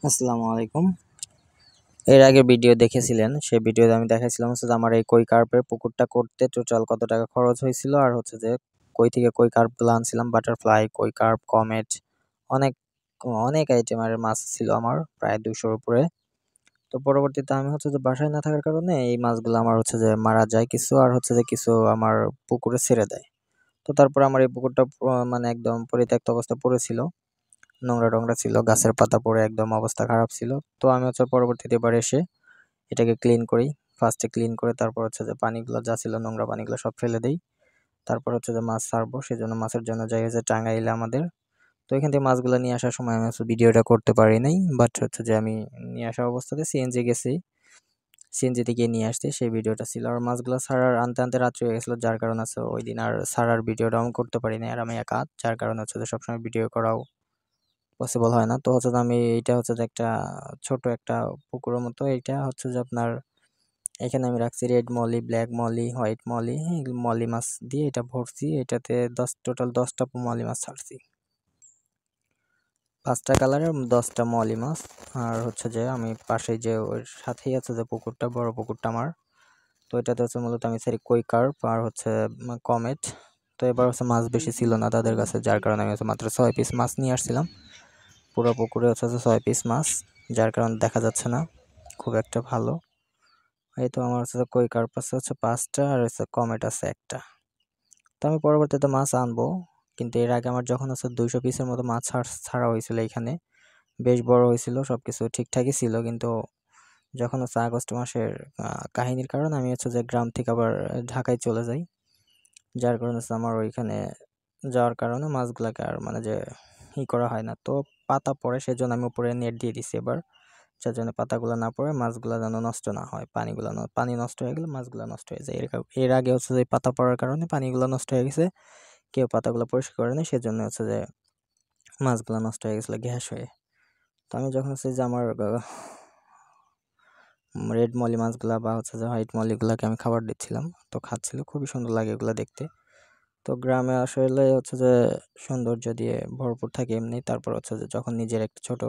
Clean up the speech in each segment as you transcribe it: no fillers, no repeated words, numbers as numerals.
আসসালামু আলাইকুম। এর আগে ভিডিও দেখেছিলেন, সেই ভিডিওতে আমি দেখাইছিলাম হচ্ছে যে আমার এই কই কার্পের পুকুরটা করতে টোটাল কত টাকা খরচ হয়েছিল, আর হচ্ছে যে কই থেকে কই কার্পগুলো আনছিলাম, বাটারফ্লাই, কই কার্প, কমেট, অনেক অনেক আইটেমের মাছ ছিল আমার, প্রায় 200-র উপরে। তো পরবর্তীতে আমি হচ্ছে যে বাসায় না থাকার কারণে এই মাছগুলো আমার হচ্ছে যে মারা যায় কিছু, আর হচ্ছে যে কিছু আমার পুকুরে ছেড়ে দেয়। তো তারপর আমার এই পুকুরটা মানে একদম পরিত্যক্ত অবস্থা পড়েছিল, নোংরা-টোংরা ছিল, গাছের পাতা পড়ে একদম অবস্থা খারাপ ছিল। তো আমি হচ্ছে পরবর্তীতে এবার এসে এটাকে ক্লিন করি। ফার্স্টে ক্লিন করে তারপর হচ্ছে যে পানিগুলো যা ছিল, নোংরা পানিগুলো সব ফেলে দেই। তারপর হচ্ছে যে মাছ ছাড়বো, সেজন্য মাছের জন্য যাই হচ্ছে টাঙ্গাইলে আমাদের। তো এখান থেকে মাছগুলো নিয়ে আসার সময় আমি হচ্ছে ভিডিওটা করতে পারি নাই। বাট হচ্ছে যে আমি নিয়ে আসা অবস্থাতে সিএনজি গেছি। সিএনজিতে গিয়ে নিয়ে আসছি, সেই ভিডিওটা ছিল। আর মাছগুলো ছাড়ার আনতে রাত্রি হয়ে গেছিল, যার কারণে আছে ওইদিন আর ছাড়ার ভিডিওটাও আমি করতে পারি নাই। আর আমি একা, যার কারণে হচ্ছে যে সবসময় ভিডিও করাও পসিবল হয় না। তো হচ্ছে যে আমি এইটা হচ্ছে যে একটা ছোট একটা পুকুরের মতো, এইটা হচ্ছে যে আপনার এখানে আমি রাখছি red molly, black molly, white molly, molly মাছ দিয়ে এটা ভরছি। এটাতে টোটাল 10টা মলি মাছ ছাড়ছি, 5টা কালারের 10টা মলি মাছ। আর হচ্ছে যে আমি পাশে যে ওর সাথেই আছে যে পুকুরটা, বড় পুকুরটা আমার, তো এটাতে হচ্ছে মূলত আমি ছাড়ি কই কার্প আর হচ্ছে কমেট। তো এবার হচ্ছে মাছ বেশি ছিল না তাদের কাছে, যার কারণে আমি হচ্ছে মাত্র 6 পিস মাছ নিয়ে আসছিলাম। পুরো পুকুরে হচ্ছে যে 6 পিস মাছ, যার কারণে দেখা যাচ্ছে না খুব একটা ভালো। এই তো আমার হচ্ছে কই কার্প আছে হচ্ছে 5টা, আর হচ্ছে কমেট আছে একটা। তো আমি পরবর্তীতে মাছ আনবো, কিন্তু এর আগে আমার যখন হচ্ছে 200 পিসের মতো মাছ ছাড়া হয়েছিল এখানে, বেশ বড় হয়েছিল, সবকিছু ঠিকঠাকই ছিল। কিন্তু যখন হচ্ছে আগস্ট মাসের কাহিনীর কারণে আমি হচ্ছে যে গ্রাম থেকে আবার ঢাকায় চলে যাই, যার কারণে হচ্ছে আমার ওইখানে যাওয়ার কারণে মাছগুলাকে আর মানে যে করা হয় না। তো পাতা পড়ে, সেজন্য আমি উপরে নেট দিয়ে দিছি এবার, যার জন্য পাতাগুলো না পড়ে মাছগুলো যেন নষ্ট না হয়। পানি নষ্ট হয়ে গেলে মাছগুলো নষ্ট হয়ে যায়। এর আগে হচ্ছে যে পাতা পড়ার কারণে পানিগুলো নষ্ট হয়ে গেছে, কেউ পাতাগুলো পরিষ্কার করেনি, সেজন্য হচ্ছে যে মাছগুলো নষ্ট হয়ে গেছিলো গ্যাস হয়ে। তো আমি যখন হচ্ছে যে আমার রেড মলি মাছগুলা বা হচ্ছে যে হোয়াইট মলিগুলাকে আমি খাবার দিচ্ছিলাম, তো খাচ্ছিল, খুবই সুন্দর লাগে এগুলো দেখতে। তো গ্রামে আসলে হচ্ছে যে সৌন্দর্য দিয়ে ভরপুর থাকে এমনি, তারপর হচ্ছে যে যখন নিজের একটা ছোট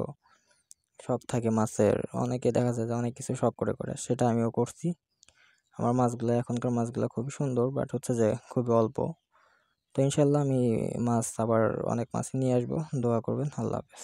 শখ থাকে মাছের, অনেকে দেখা যায় যে অনেক কিছু শখ করে করে, সেটা আমিও করছি। আমার মাছগুলো, এখনকার মাছগুলো খুবই সুন্দর, বাট হচ্ছে যে খুবই অল্প। তো ইনশাল্লাহ আমি মাছ আবার অনেক মাছ নিয়ে আসবো, দোয়া করবেন। আল্লাহ হাফেজ।